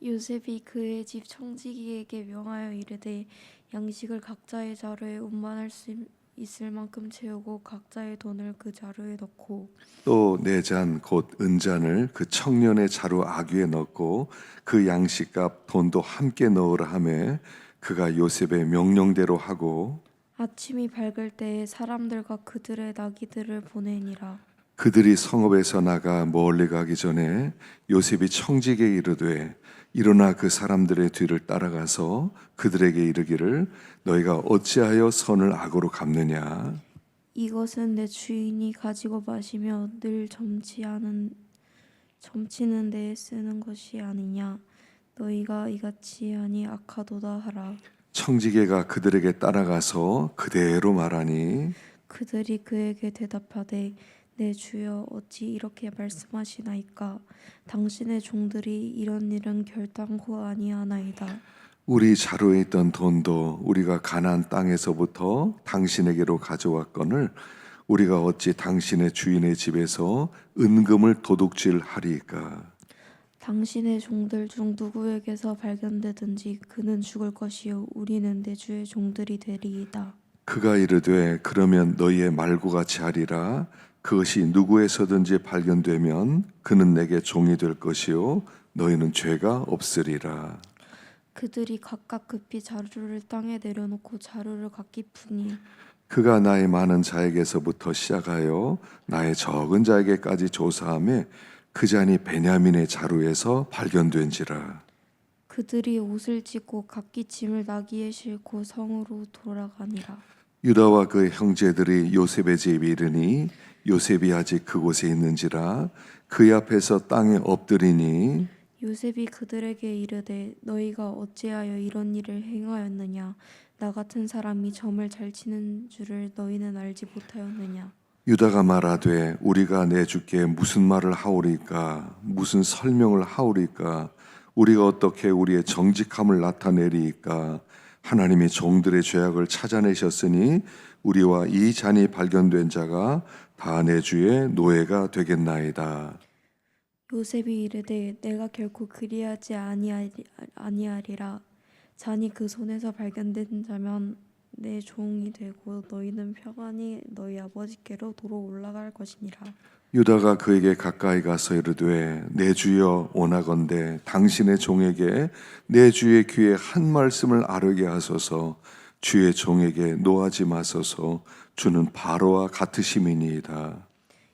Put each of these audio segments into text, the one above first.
요셉이 그의 집 청지기에게 명하여 이르되 양식을 각자의 자루에 운반할 수 있을 만큼 채우고 각자의 돈을 그 자루에 넣고 또 네 잔 곧 은잔을 그 청년의 자루 아귀에 넣고 그 양식값 돈도 함께 넣으라 하매 그가 요셉의 명령대로 하고 아침이 밝을 때에 사람들과 그들의 나귀들을 보내니라. 그들이 성읍에서 나가 멀리 가기 전에 요셉이 청지기에 이르되 일어나 그 사람들의 뒤를 따라가서 그들에게 이르기를 너희가 어찌하여 선을 악으로 갚느냐. 이것은 내 주인이 가지고 마시며 늘 점치는 데에 쓰는 것이 아니냐. 너희가 이같이 하니 악하도다 하라. 청지기가 그들에게 따라가서 그대로 말하니 그들이 그에게 대답하되 내 주여 어찌 이렇게 말씀하시나이까. 당신의 종들이 이런 일은 결단코 아니하나이다. 우리 자루에 있던 돈도 우리가 가나안 땅에서부터 당신에게로 가져왔거늘 우리가 어찌 당신의 주인의 집에서 은금을 도둑질하리이까. 당신의 종들 중 누구에게서 발견되든지 그는 죽을 것이요 우리는 내 주의 종들이 되리이다. 그가 이르되 그러면 너희의 말과 같이 하리라. 그것이 누구에서든지 발견되면 그는 내게 종이 될 것이요 너희는 죄가 없으리라. 그들이 각각 급히 자루를 땅에 내려놓고 자루를 각기 푸니 그가 나의 많은 자에게서부터 시작하여 나의 적은 자에게까지 조사하며 그 잔이 베냐민의 자루에서 발견된지라. 그들이 옷을 찢고 각기 짐을 나귀에 싣고 성으로 돌아가니라. 유다와 그 형제들이 요셉의 집에 이르니 요셉이 아직 그곳에 있는지라 그의 앞에서 땅에 엎드리니 요셉이 그들에게 이르되 너희가 어찌하여 이런 일을 행하였느냐. 나 같은 사람이 점을 잘 치는 줄을 너희는 알지 못하였느냐. 유다가 말하되 우리가 내 주께 무슨 말을 하오리까 무슨 설명을 하오리까 우리가 어떻게 우리의 정직함을 나타내리이까 하나님이 종들의 죄악을 찾아내셨으니 우리와 이 잔이 발견된 자가 다 내 주의 노예가 되겠나이다. 요셉이 이르되 내가 결코 그리하지 아니하리라. 잔이 그 손에서 발견된 자면 내 종이 되고 너희는 평안히 너희 아버지께로 도로 올라갈 것이니라. 유다가 그에게 가까이 가서 이르되 내 주여 원하건대 당신의 종에게 내 주의 귀에 한 말씀을 아뢰게 하소서. 주의 종에게 노하지 마소서. 주는 바로와 같으심이니이다.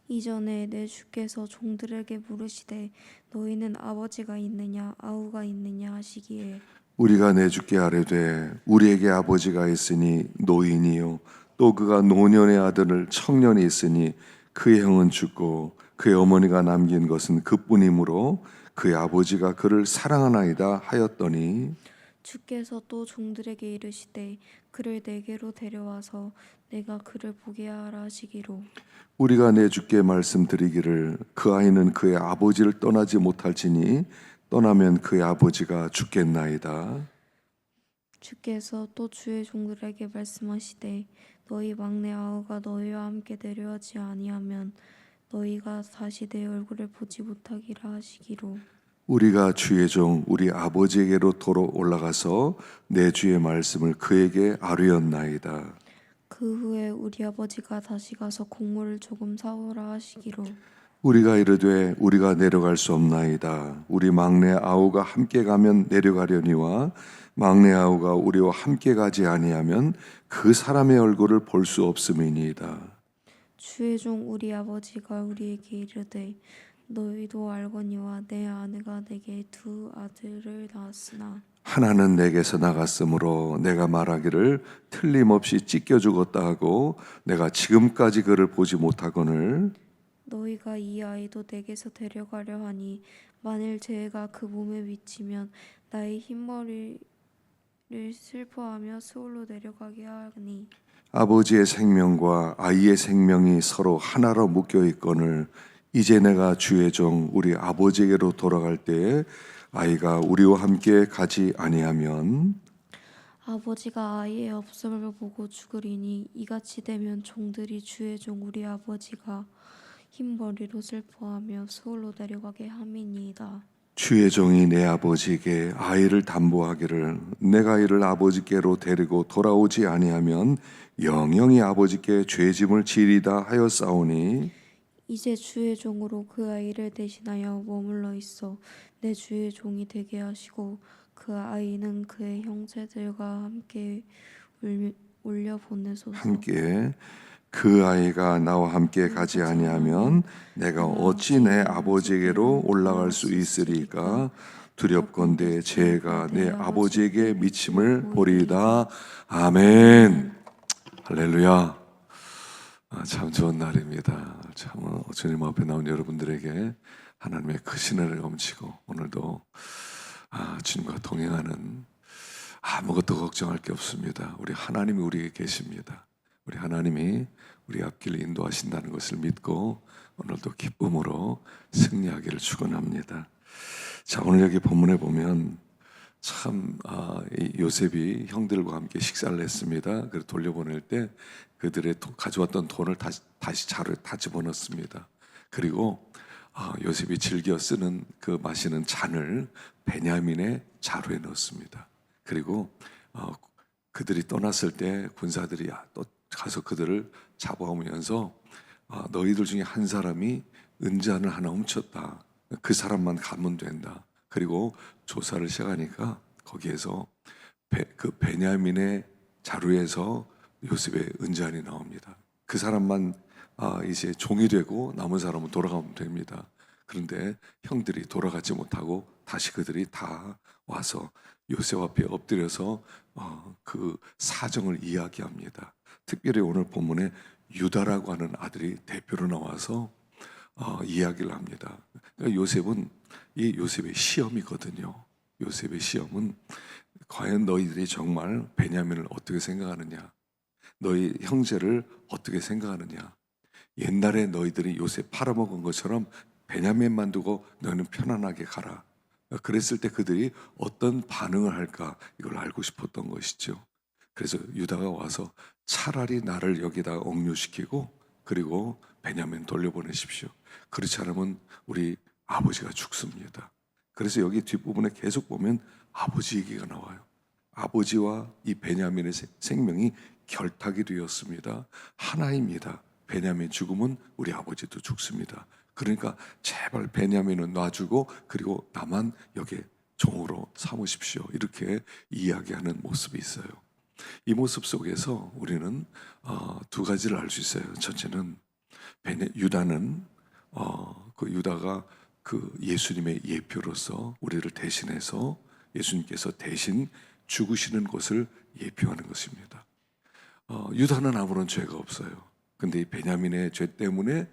이전에 내 주께서 종들에게 물으시되 너희는 아버지가 있느냐 아우가 있느냐 하시기에 우리가 내 주께 아뢰되 우리에게 아버지가 있으니 노인이요 또 그가 노년의 아들을 청년이 있으니 그의 형은 죽고 그의 어머니가 남긴 것은 그뿐이므로 그의 아버지가 그를 사랑하나이다 하였더니 주께서 또 종들에게 이르시되 그를 내게로 데려와서 내가 그를 보게 하라 하시기로 우리가 내 주께 말씀드리기를 그 아이는 그의 아버지를 떠나지 못할지니 떠나면 그의 아버지가 죽겠나이다. 주께서 또 주의 종들에게 말씀하시되 너희 막내 아우가 너희와 함께 내려오지 아니하면 너희가 다시 내 얼굴을 보지 못하기라 하시기로 우리가 주의 종 우리 아버지에게로 도로 올라가서 내 주의 말씀을 그에게 아뢰었나이다. 그 후에 우리 아버지가 다시 가서 곡물을 조금 사오라 하시기로 우리가 이르되 우리가 내려갈 수 없나이다. 우리 막내 아우가 함께 가면 내려가려니와 막내 아우가 우리와 함께 가지 아니하면 그 사람의 얼굴을 볼 수 없음이니이다. 주의 종 우리 아버지가 우리에게 이르되 너희도 알거니와 내 아내가 내게 두 아들을 낳았으나 하나는 내게서 나갔으므로 내가 말하기를 틀림없이 찢겨 죽었다 하고 내가 지금까지 그를 보지 못하거늘 너희가 이 아이도 내게서 데려가려 하니 만일 죄가 그 몸에 미치면 나의 흰머리를 슬퍼하며 스올로 내려가게 하니 아버지의 생명과 아이의 생명이 서로 하나로 묶여 있거늘 이제 내가 주의 종 우리 아버지에게로 돌아갈 때에 아이가 우리와 함께 가지 아니하면 아버지가 아이의 없음을 보고 죽으리니 이같이 되면 종들이 주의 종 우리 아버지가 흰 머리로 슬퍼하며 스올로 내려가게 함이니이다. 주의 종이 내 아버지에게 아이를 담보하기를 내가 이를 아버지께로 데리고 돌아오지 아니하면 영영이 아버지께 죄짐을 지리다 하였사오니 이제 주의 종으로 그 아이를 대신하여 머물러 있어 내 주의 종이 되게 하시고 그 아이는 그의 형제들과 함께 올려 보내소서. 함께 그 아이가 나와 함께 가지 아니하면 내가 어찌 내 아버지에게로 올라갈 수 있으리까 두렵건대 죄가 내 아버지에게 미침을 보리이다. 아멘. 할렐루야. 참 좋은 날입니다. 참 주님 앞에 나온 여러분들에게 하나님의 크신 은혜를 넘치고 오늘도 주님과 동행하는 아무것도 걱정할 게 없습니다. 우리 하나님이 우리에게 계십니다. 우리 하나님이 우리 앞길을 인도하신다는 것을 믿고 오늘도 기쁨으로 승리하기를 축원합니다. 자, 오늘 여기 본문에 보면 참 요셉이 형들과 함께 식사를 했습니다. 그래서 돌려보낼 때 그들의 가져왔던 돈을 다시 자루에 다 집어넣습니다. 그리고 요셉이 즐겨 쓰는 그 마시는 잔을 베냐민의 자루에 넣었습니다. 그리고 그들이 떠났을 때 군사들이 또 가서 그들을 잡아오면서 너희들 중에 한 사람이 은잔을 하나 훔쳤다. 그 사람만 가면 된다. 그리고 조사를 시작하니까 거기에서 그 베냐민의 자루에서 요셉의 은잔이 나옵니다. 그 사람만 이제 종이 되고 남은 사람은 돌아가면 됩니다. 그런데 형들이 돌아가지 못하고 다시 그들이 다 와서 요셉 앞에 엎드려서 그 사정을 이야기합니다. 특별히 오늘 본문에 유다라고 하는 아들이 대표로 나와서 이야기를 합니다. 그러니까 이 요셉의 시험이거든요. 요셉의 시험은 과연 너희들이 정말 베냐민을 어떻게 생각하느냐, 너희 형제를 어떻게 생각하느냐. 옛날에 너희들이 요셉 팔아먹은 것처럼 베냐민만 두고 너희는 편안하게 가라. 그랬을 때 그들이 어떤 반응을 할까 이걸 알고 싶었던 것이죠. 그래서 유다가 와서 차라리 나를 여기다 억류시키고 그리고 베냐민 돌려보내십시오. 그렇지 않으면 우리 아버지가 죽습니다. 그래서 여기 뒷부분에 계속 보면 아버지 얘기가 나와요. 아버지와 이 베냐민의 생명이 결탁이 되었습니다. 하나입니다. 베냐민 죽으면 우리 아버지도 죽습니다. 그러니까 제발 베냐민은 놔주고 그리고 나만 여기 종으로 삼으십시오. 이렇게 이야기하는 모습이 있어요. 이 모습 속에서 우리는 두 가지를 알 수 있어요. 첫째는 유다는 그 유다가 그 예수님의 예표로서 우리를 대신해서 예수님께서 대신 죽으시는 것을 예표하는 것입니다. 유다는 아무런 죄가 없어요. 근데 이 베냐민의 죄 때문에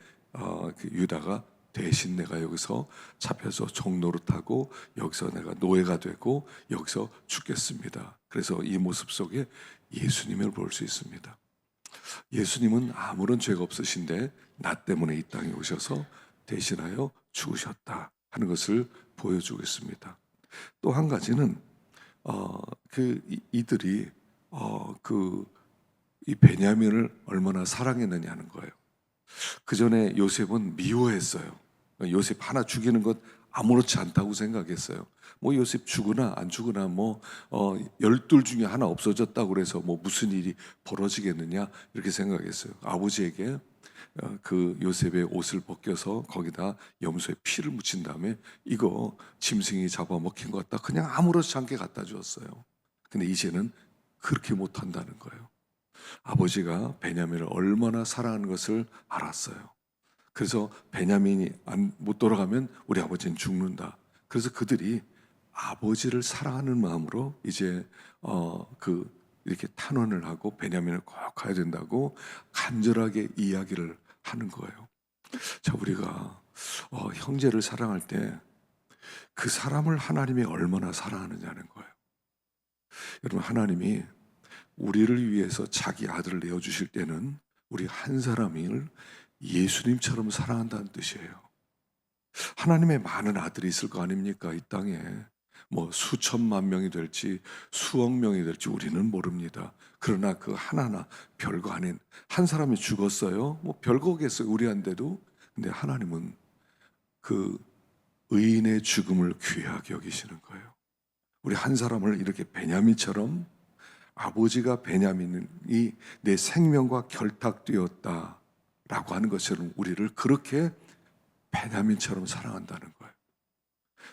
그 유다가 대신 내가 여기서 잡혀서 종노릇하고 여기서 내가 노예가 되고 여기서 죽겠습니다. 그래서 이 모습 속에 예수님을 볼 수 있습니다. 예수님은 아무런 죄가 없으신데 나 때문에 이 땅에 오셔서 대신하여 죽으셨다 하는 것을 보여주고 있습니다. 또 한 가지는 이들이 이 베냐민을 얼마나 사랑했느냐는 거예요. 그 전에 요셉은 미워했어요. 요셉 하나 죽이는 것 아무렇지 않다고 생각했어요. 뭐 요셉 죽으나 안 죽으나 뭐 12 중에 하나 없어졌다고 그래서 뭐 무슨 일이 벌어지겠느냐 이렇게 생각했어요. 아버지에게 그 요셉의 옷을 벗겨서 거기다 염소의 피를 묻힌 다음에 이거 짐승이 잡아먹힌 것 같다 그냥 아무렇지 않게 갖다 주었어요. 근데 이제는 그렇게 못한다는 거예요. 아버지가 베냐민을 얼마나 사랑하는 것을 알았어요. 그래서 베냐민이 못 돌아가면 우리 아버지는 죽는다. 그래서 그들이 아버지를 사랑하는 마음으로 이제 이렇게 탄원을 하고 베냐민을 꼭 가야 된다고 간절하게 이야기를 하는 거예요. 자, 우리가 형제를 사랑할 때 그 사람을 하나님이 얼마나 사랑하느냐는 거예요. 여러분, 하나님이 우리를 위해서 자기 아들을 내어주실 때는 우리 한 사람을 예수님처럼 사랑한다는 뜻이에요. 하나님의 많은 아들이 있을 거 아닙니까? 이 땅에 뭐 수천만 명이 될지 수억 명이 될지 우리는 모릅니다. 그러나 그 하나하나 별거 아닌 한 사람이 죽었어요. 뭐 별거겠어요. 우리한테도. 근데 하나님은 그 의인의 죽음을 귀하게 여기시는 거예요. 우리 한 사람을 이렇게 베냐민처럼, 아버지가 베냐민이 내 생명과 결탁되었다라고 하는 것처럼 우리를 그렇게 베냐민처럼 사랑한다는 거예요.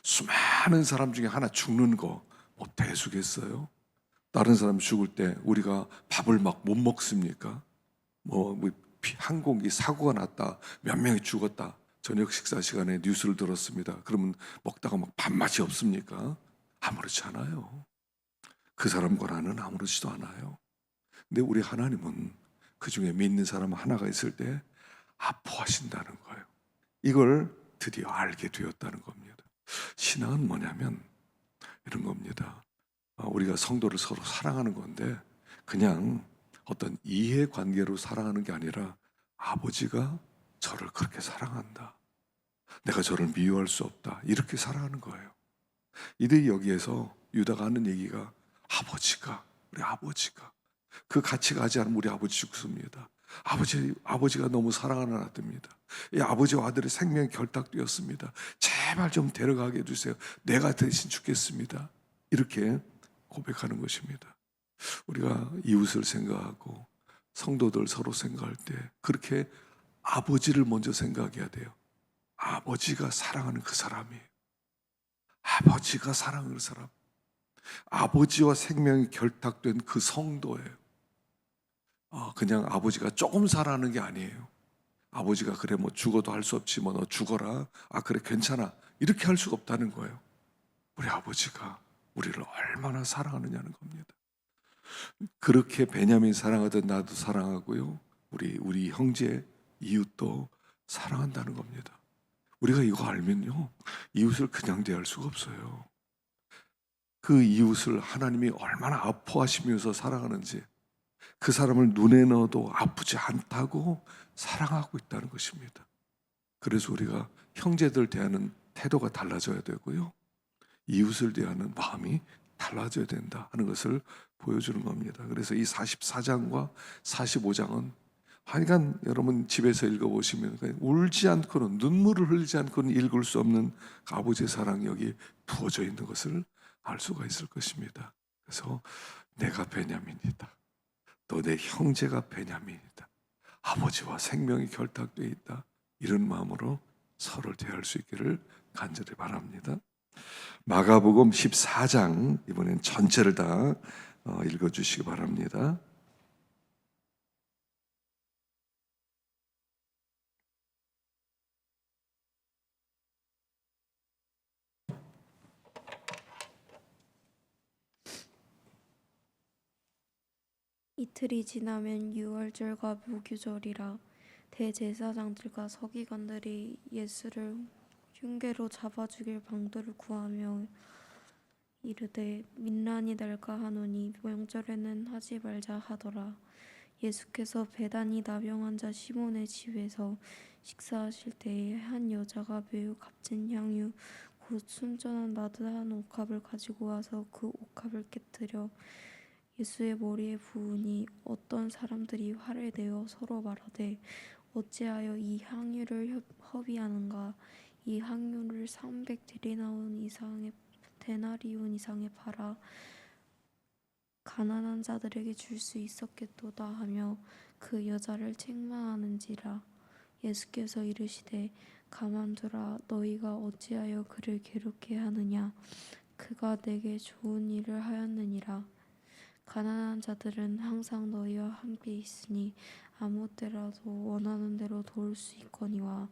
수많은 사람 중에 하나 죽는 거 뭐 대수겠어요? 다른 사람 죽을 때 우리가 밥을 막 못 먹습니까? 뭐 항공기 사고가 났다, 몇 명이 죽었다, 저녁 식사 시간에 뉴스를 들었습니다. 그러면 먹다가 막 밥맛이 없습니까? 아무렇지 않아요. 그 사람과 나는 아무렇지도 않아요. 근데 우리 하나님은 그 중에 믿는 사람 하나가 있을 때 아파하신다는 거예요. 이걸 드디어 알게 되었다는 겁니다. 신앙은 뭐냐면 이런 겁니다. 우리가 성도를 서로 사랑하는 건데 그냥 어떤 이해관계로 사랑하는 게 아니라 아버지가 저를 그렇게 사랑한다, 내가 저를 미워할 수 없다, 이렇게 사랑하는 거예요. 이들이 여기에서 유다가 하는 얘기가 우리 아버지가 그 같이 가지 않으면 우리 아버지 죽습니다. 아버지가 너무 사랑하는 아들입니다. 이 아버지와 아들의 생명이 결탁되었습니다. 제발 좀 데려가게 해주세요. 내가 대신 죽겠습니다. 이렇게 고백하는 것입니다. 우리가 이웃을 생각하고 성도들 서로 생각할 때 그렇게 아버지를 먼저 생각해야 돼요. 아버지가 사랑하는 그 사람이에요. 아버지가 사랑하는 사람, 아버지와 생명이 결탁된 그 성도예요. 그냥 아버지가 조금 사랑하는 게 아니에요. 아버지가 그래 뭐 죽어도 할 수 없지, 뭐 너 죽어라, 그래 괜찮아, 이렇게 할 수가 없다는 거예요. 우리 아버지가 우리를 얼마나 사랑하느냐는 겁니다. 그렇게 베냐민 사랑하듯 나도 사랑하고요, 우리 형제 이웃도 사랑한다는 겁니다. 우리가 이거 알면요, 이웃을 그냥 대할 수가 없어요. 그 이웃을 하나님이 얼마나 아파하시면서 사랑하는지, 그 사람을 눈에 넣어도 아프지 않다고 사랑하고 있다는 것입니다. 그래서 우리가 형제들 대하는 태도가 달라져야 되고요, 이웃을 대하는 마음이 달라져야 된다 하는 것을 보여주는 겁니다. 그래서 이 44장과 45장은 하여간 여러분 집에서 읽어보시면 울지 않고는, 눈물을 흘리지 않고는 읽을 수 없는 아버지의 사랑이 여기 부어져 있는 것을 알 수가 있을 것입니다. 그래서 내가 베냐민이다, 또 내 형제가 베냐민이다, 아버지와 생명이 결탁되어 있다, 이런 마음으로 서로를 대할 수 있기를 간절히 바랍니다. 마가복음 14장 이번엔 전체를 다 읽어주시기 바랍니다. 이틀이 지나면 유월절과 무교절이라 대제사장들과 서기관들이 예수를 흉계로 잡아 죽일 방도를 구하며 이르되 민란이 날까 하노니 명절에는 하지 말자 하더라. 예수께서 베다니 나병 환자 시몬의 집에서 식사하실 때에 한 여자가 매우 값진 향유 곧 순전한 나드 한 옥합을 가지고 와서 그 옥합을 깨뜨려 예수의 머리에 부으니 어떤 사람들이 화를 내어 서로 말하되 어찌하여 이 향유를 허비하는가. 이 향유를 300데나리온 이상에 팔아 가난한 자들에게 줄 수 있었겠도다 하며 그 여자를 책망하는지라. 예수께서 이르시되 가만두라. 너희가 어찌하여 그를 괴롭게 하느냐. 그가 내게 좋은 일을 하였느니라. 가난한 자들은 항상 너희와 함께 있으니 아무 때라도 원하는 대로 도울 수 있거니와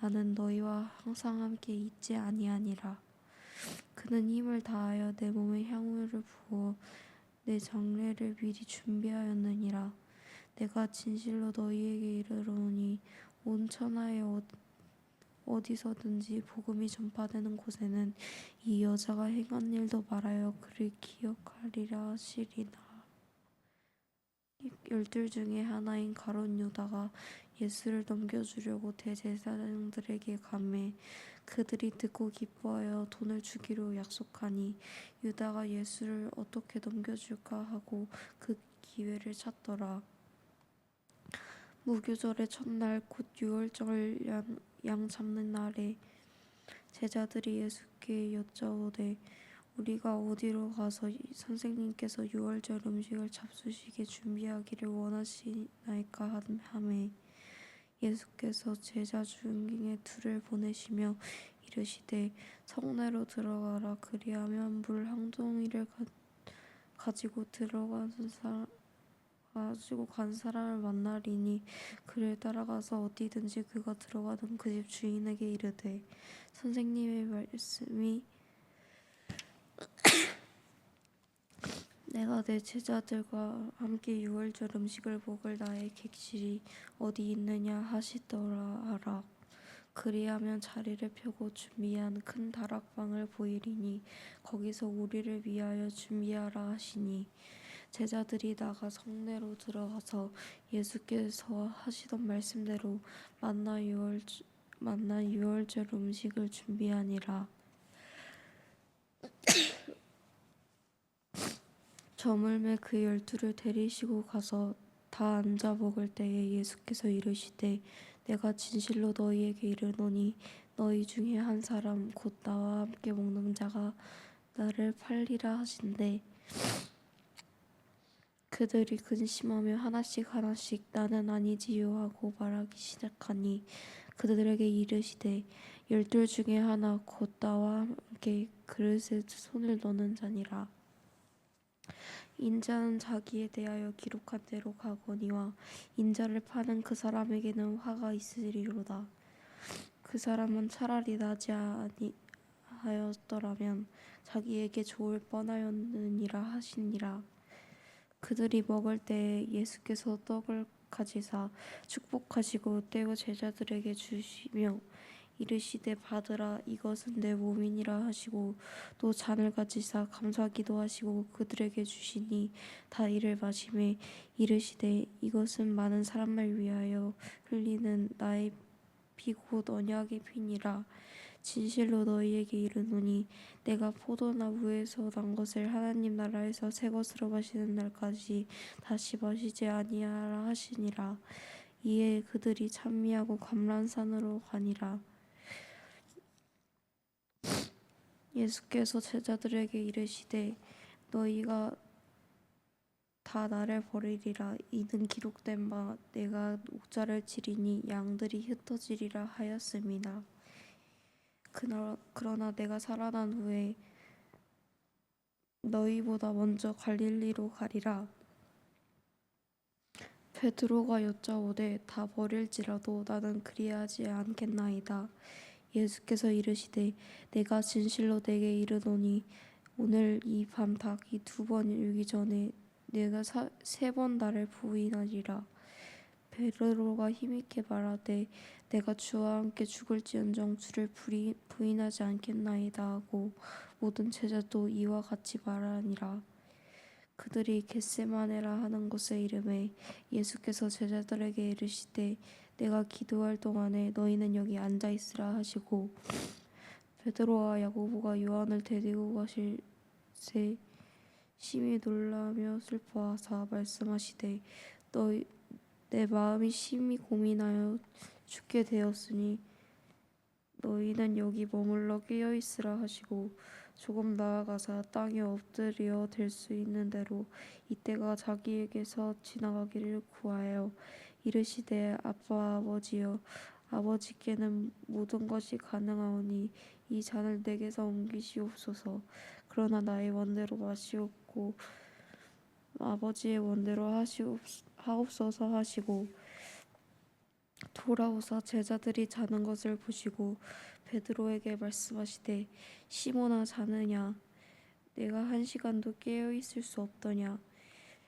나는 너희와 항상 함께 있지 아니하니라. 그는 힘을 다하여 내 몸에 향유를 부어 내 장례를 미리 준비하였느니라. 내가 진실로 너희에게 이르노니 온 천하에 어디서든지 복음이 전파되는 곳에는 이 여자가 행한 일도 말하여 그를 기억하리라 하시리라. 12 중에 하나인 가룟 유다가 예수를 넘겨주려고 대제사장들에게 가매 그들이 듣고 기뻐하여 돈을 주기로 약속하니 유다가 예수를 어떻게 넘겨줄까 하고 그 기회를 찾더라. 무교절의 첫날 곧 유월절 양 잡는 날에 제자들이 예수께 여짜오되 우리가 어디로 가서 선생님께서 유월절 음식을 잡수시게 준비하기를 원하시나이까 하매 예수께서 제자 중에 둘을 보내시며 이르시되 성내로 들어가라. 그리하면 물 한 동이를 가지고 간 사람을 만나리니 그를 따라가서 어디든지 그가 들어가던 그 집 주인에게 이르되 선생님의 말씀이 내가 내 제자들과 함께 유월절 음식을 먹을 나의 객실이 어디 있느냐 하시더라 하라. 그리하면 자리를 펴고 준비한 큰 다락방을 보이리니 거기서 우리를 위하여 준비하라 하시니 제자들이 나가 성내로 들어가서 예수께서 하시던 말씀대로 만나 유월절 음식을 준비하니라. 저물매 그 12를 데리시고 가서 다 앉아 먹을 때에 예수께서 이르시되 내가 진실로 너희에게 이르노니 너희 중에 한 사람 곧 나와 함께 먹는 자가 나를 팔리라 하신대. 그들이 근심하며 하나씩 나는 아니지요 하고 말하기 시작하니 그들에게 이르시되 12 중에 하나 곧 나와 함께 그릇에 손을 넣는 자니라. 인자는 자기에 대하여 기록한 대로 가거니와 인자를 파는 그 사람에게는 화가 있으리로다. 그 사람은 차라리 나지 아니하였더라면 자기에게 좋을 뻔하였느니라 하시니라. 그들이 먹을 때에 예수께서 떡을 가지사 축복하시고 떼어 제자들에게 주시며 이르시되 받으라 이것은 내 몸이니라 하시고 또 잔을 가지사 감사기도 하시고 그들에게 주시니 다 이를 마시매 이르시되 이것은 많은 사람을 위하여 흘리는 나의 피 곧 언약의 피니라. 진실로 너희에게 이르노니 내가 포도나무에서 난 것을 하나님 나라에서 새 것으로 마시는 날까지 다시 마시지 아니하라 하시니라. 이에 그들이 찬미하고 감람산으로 가니라. 예수께서 제자들에게 이르시되 너희가 다 나를 버리리라. 이는 기록된 바 내가 옥자를 치리니 양들이 흩어지리라 하였음이나 그러나 내가 살아난 후에 너희보다 먼저 갈릴리로 가리라. 베드로가 여짜오되 다 버릴지라도 나는 그리하지 않겠나이다. 예수께서 이르시되 내가 진실로 내게 이르노니 오늘 이 밤 닭이 2번 울기 전에 내가 3번 나를 부인하리라. 베드로가 힘있게 말하되 내가 주와 함께 죽을지언정 주를 부인하지 않겠나이다 하고 모든 제자도 이와 같이 말하니라. 그들이 겟세마네라 하는 곳에 이르매 예수께서 제자들에게 이르시되 내가 기도할 동안에 너희는 여기 앉아 있으라 하시고 베드로와 야고보가 요한을 데리고 가실 새 심히 놀라며 슬퍼하사 말씀하시되 내 마음이 심히 고민하여 죽게 되었으니 너희는 여기 머물러 깨어 있으라 하시고 조금 나아가사 땅에 엎드려 댈 수 있는 대로 이때가 자기에게서 지나가기를 구하여 이르시되 아빠 아버지여 아버지께는 모든 것이 가능하오니 이 잔을 내게서 옮기시옵소서. 그러나 나의 원대로 마시옵고 아버지의 원대로 하옵소서 하시고 돌아오사 제자들이 자는 것을 보시고 베드로에게 말씀하시되 시몬아 자느냐 내가 1시간도 깨어 있을 수 없더냐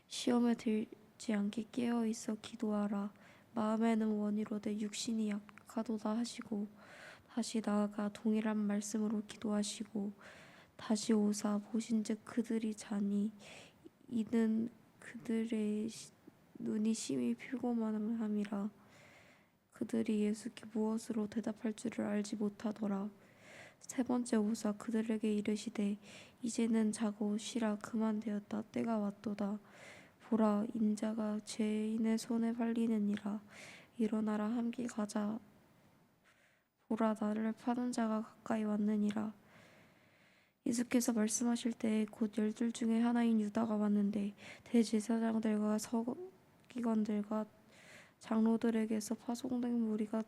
시험에 들지 않게 깨어 있어 기도하라. 마음에는 원이로되 육신이 약하도다 하시고 다시 나아가 동일한 말씀으로 기도하시고 다시 오사 보신즉 그들이 자니 이는 그들의 눈이 심히 피곤함이라. 그들이 예수께 무엇으로 대답할 줄을 알지 못하더라. 3번째 오사 그들에게 이르시되 이제는 자고 쉬라. 그만 되었다. 때가 왔도다. 보라 인자가 죄인의 손에 팔리느니라. 일어나라 함께 가자. 보라, 나를 파는 자가 가까이 왔느니라. 예수께서 말씀하실 때 곧 12 중에 하나인 유다가 왔는데 대제사장들과 서기관들과 장로들에게서 파송된 무리가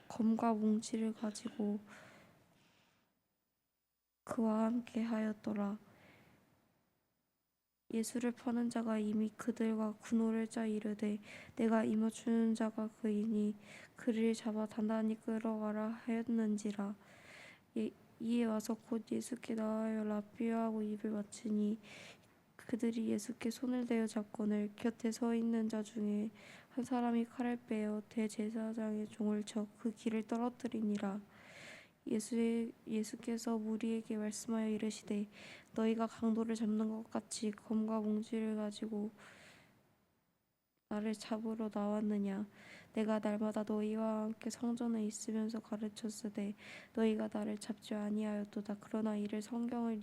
검과 뭉치를 가지고 그와 함께 하였더라. 예수를 파는 자가 이미 그들과 군호를 짜 이르되 내가 임하주는 자가 그이니 그를 잡아 단단히 끌어가라 하였는지라. 이에 와서 곧 예수께 나아여 라삐하고 입을 맞추니 그들이 예수께 손을 대어 잡거늘 곁에 서 있는 자 중에 한 사람이 칼을 빼어 대제사장의 종을 쳐 그 길을 떨어뜨리니라. 예수께서 무리에게 말씀하여 이르시되 너희가 강도를 잡는 것 같이 검과 뭉치를 가지고 나를 잡으러 나왔느냐. 내가 날마다 너희와 함께 성전에 있으면서 가르쳤으되 너희가 나를 잡지 아니하였도다. 그러나 이를 성경을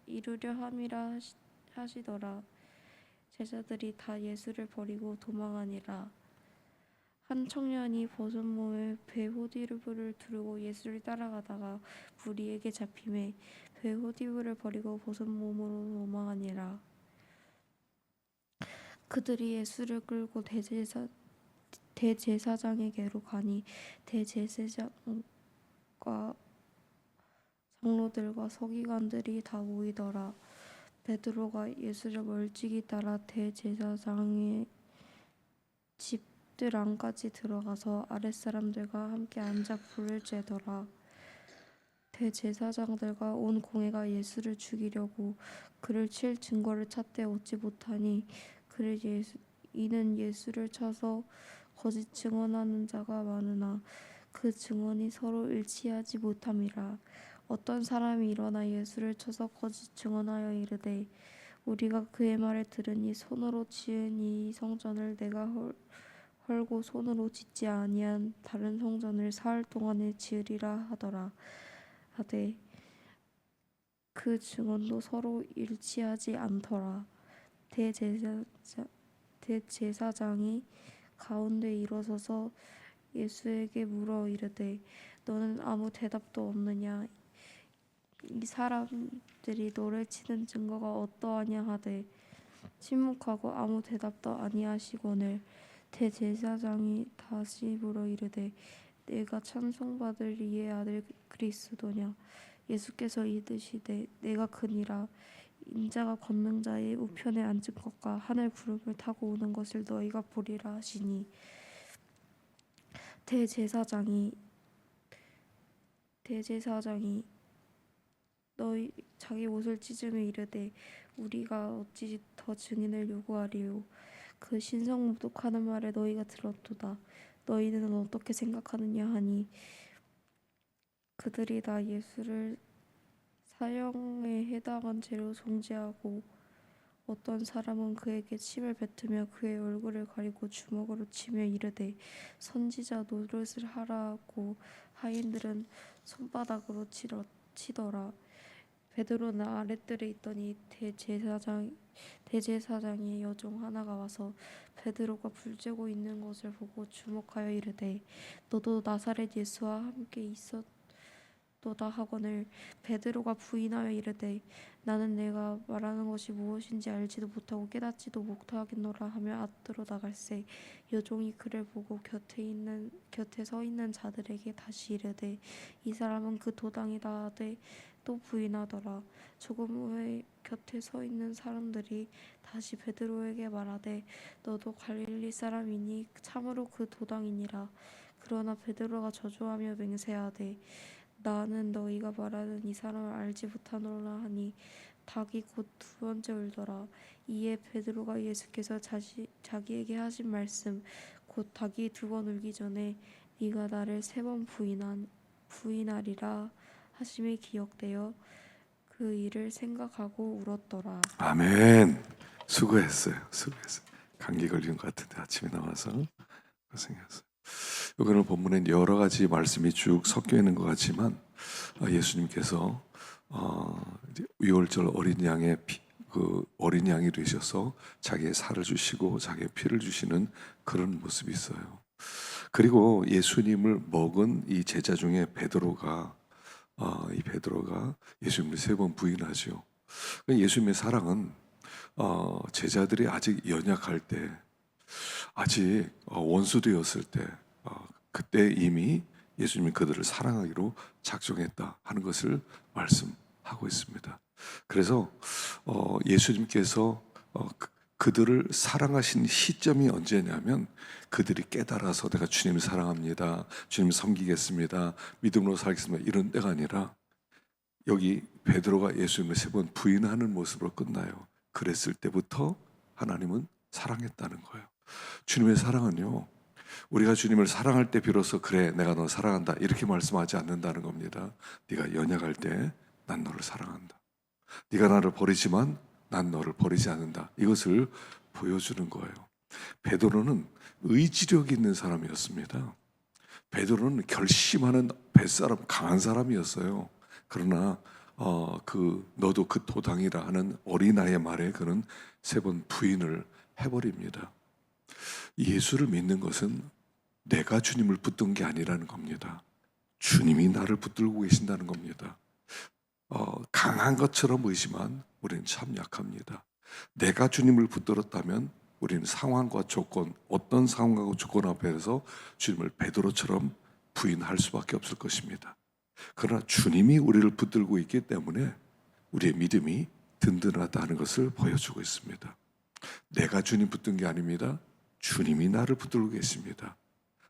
이루려 함이라 하시더라. 제자들이 다 예수를 버리고 도망하니라. 한 청년이 벗은 몸에 배 호디브를 두르고 예수를 따라가다가 무리에게 잡히매 배 호디브를 버리고 벗은 몸으로 도망하니라. 그들이 예수를 끌고 대제사장에게로 가니 대제사장과 장로들과 서기관들이 다 모이더라. 베드로가 예수를 멀찍이 따라 대제사장의 집들 안까지 들어가서 아랫사람들과 함께 앉아 불을 쬐더라. 대제사장들과 온 공회가 예수를 죽이려고 그를 칠 증거를 찾되 얻지 못하니 이는 예수를 쳐서 거짓 증언하는 자가 많으나 그 증언이 서로 일치하지 못함이라. 어떤 사람이 일어나 예수를 쳐서 거짓 증언하여 이르되 우리가 그의 말을 들으니 손으로 지은 이 성전을 내가 헐고 손으로 짓지 아니한 다른 성전을 사흘 동안에 지으리라 하되 그 증언도 서로 일치하지 않더라. 대제사장이 가운데 일어서서 예수에게 물어 이르되 너는 아무 대답도 없느냐. 이 사람들이 너를 치는 증거가 어떠하냐 하되 침묵하고 아무 대답도 아니하시거늘 대제사장이 다시 물어 이르되 내가 찬송받을 이의 아들 그리스도냐. 예수께서 이르시되 내가 그니라. 인자가 권능자의 우편에 앉은 것과 하늘 구름을 타고 오는 것을 너희가 보리라 하시니 대제사장이 너희 자기 옷을 찢으며 이르되 우리가 어찌 더 증인을 요구하리요. 그 신성모독하는 말을 너희가 들었도다. 너희는 어떻게 생각하느냐 하니 그들이 다 예수를 사형에 해당한 죄로 송지하고 어떤 사람은 그에게 침을 뱉으며 그의 얼굴을 가리고 주먹으로 치며 이르되 선지자 노릇을 하라고 하인들은 손바닥으로 치더라. 베드로는 아랫뜰에 있더니 대제사장의 여종 하나가 와서 베드로가 불쬐고 있는 것을 보고 주목하여 이르되 너도 나사렛 예수와 함께 있었도다 하거늘 베드로가 부인하여 이르되 나는 내가 말하는 것이 무엇인지 알지도 못하고 깨닫지도 못하겠노라 하며 앞으로 나갈새 여종이 그를 보고 곁에 서 있는 자들에게 다시 이르되 이 사람은 그 도당이다 하되 또 부인하더라. 조금 후에 곁에 서 있는 사람들이 다시 베드로에게 말하되 너도 갈릴리 사람이니 참으로 그 도당이니라. 그러나 베드로가 저주하며 맹세하되 나는 너희가 말하는 이 사람을 알지 못하노라 하니 닭이 곧 2번째 울더라. 이에 베드로가 예수께서 자기에게 하신 말씀 곧 닭이 2번 울기 전에 네가 나를 3번 부인하리라 하심이 기억되어 그 일을 생각하고 울었더라. 아멘. 수고했어요. 감기 걸린 것 같은데 아침에 나와서 고생했어요. 이거는 본문엔 여러 가지 말씀이 쭉 섞여 있는 것 같지만 예수님께서 유월절 어린 양의 어린 양이 되셔서 자기의 살을 주시고 자기의 피를 주시는 그런 모습이 있어요. 그리고 예수님을 먹은 이 제자 중에 베드로가 이 베드로가 예수님을 3번 부인하죠. 예수님의 사랑은 제자들이 아직 연약할 때, 아직 원수되었을 때, 그때 이미 예수님이 그들을 사랑하기로 작정했다 하는 것을 말씀하고 있습니다. 그래서 예수님께서 그들을 사랑하신 시점이 언제냐면, 그들이 깨달아서 내가 주님을 사랑합니다, 주님 섬기겠습니다, 믿음으로 살겠습니다, 이런 때가 아니라 여기 베드로가 예수님을 3번 부인하는 모습으로 끝나요. 그랬을 때부터 하나님은 사랑했다는 거예요. 주님의 사랑은요, 우리가 주님을 사랑할 때 비로소 그래 내가 너 사랑한다 이렇게 말씀하지 않는다는 겁니다. 네가 연약할 때 난 너를 사랑한다, 네가 나를 버리지만 난 너를 버리지 않는다, 이것을 보여주는 거예요. 베드로는 의지력 있는 사람이었습니다. 베드로는 결심하는 뱃사람, 강한 사람이었어요. 그러나 너도 그 도당이라 하는 어린아이의 말에 그는 3번 부인을 해버립니다. 예수를 믿는 것은 내가 주님을 붙든 게 아니라는 겁니다. 주님이 나를 붙들고 계신다는 겁니다. 강한 것처럼 보이지만 우리는 참 약합니다. 내가 주님을 붙들었다면 우리는 상황과 조건, 어떤 상황과 조건 앞에서 주님을 베드로처럼 부인할 수밖에 없을 것입니다. 그러나 주님이 우리를 붙들고 있기 때문에 우리의 믿음이 든든하다는 것을 보여주고 있습니다. 내가 주님 붙든 게 아닙니다. 주님이 나를 붙들고 계십니다.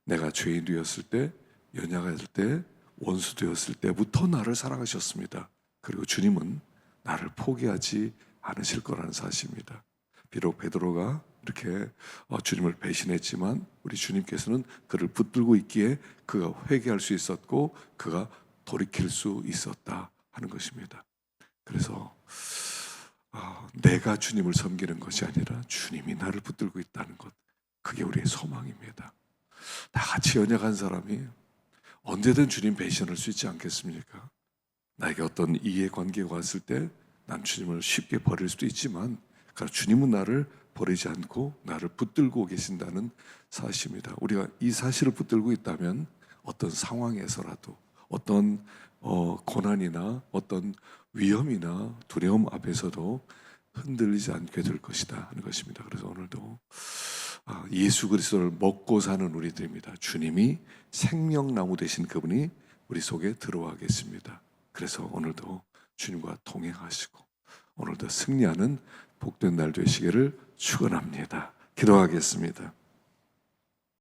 내가 죄인 되었을 때, 연약했을 때, 원수 되었을 때부터 나를 사랑하셨습니다. 그리고 주님은 나를 포기하지 않으실 거라는 사실입니다. 비록 베드로가 이렇게 주님을 배신했지만 우리 주님께서는 그를 붙들고 있기에 그가 회개할 수 있었고 그가 돌이킬 수 있었다 하는 것입니다. 그래서 내가 주님을 섬기는 것이 아니라 주님이 나를 붙들고 있다는 것, 그게 우리의 소망입니다. 다 같이 연약한 사람이 언제든 주님 배신할 수 있지 않겠습니까? 나에게 어떤 이해관계가 왔을 때 난 주님을 쉽게 버릴 수도 있지만 주님은 나를 버리지 않고 나를 붙들고 계신다는 사실입니다. 우리가 이 사실을 붙들고 있다면 어떤 상황에서라도 어떤 고난이나 어떤 위험이나 두려움 앞에서도 흔들리지 않게 될 것이다 하는 것입니다. 그래서 오늘도 예수 그리스도를 먹고 사는 우리들입니다. 주님이 생명나무 되신 그분이 우리 속에 들어와 계십니다. 그래서 오늘도 주님과 동행하시고 오늘도 승리하는 복된 날 되시기를 축원합니다. 기도하겠습니다.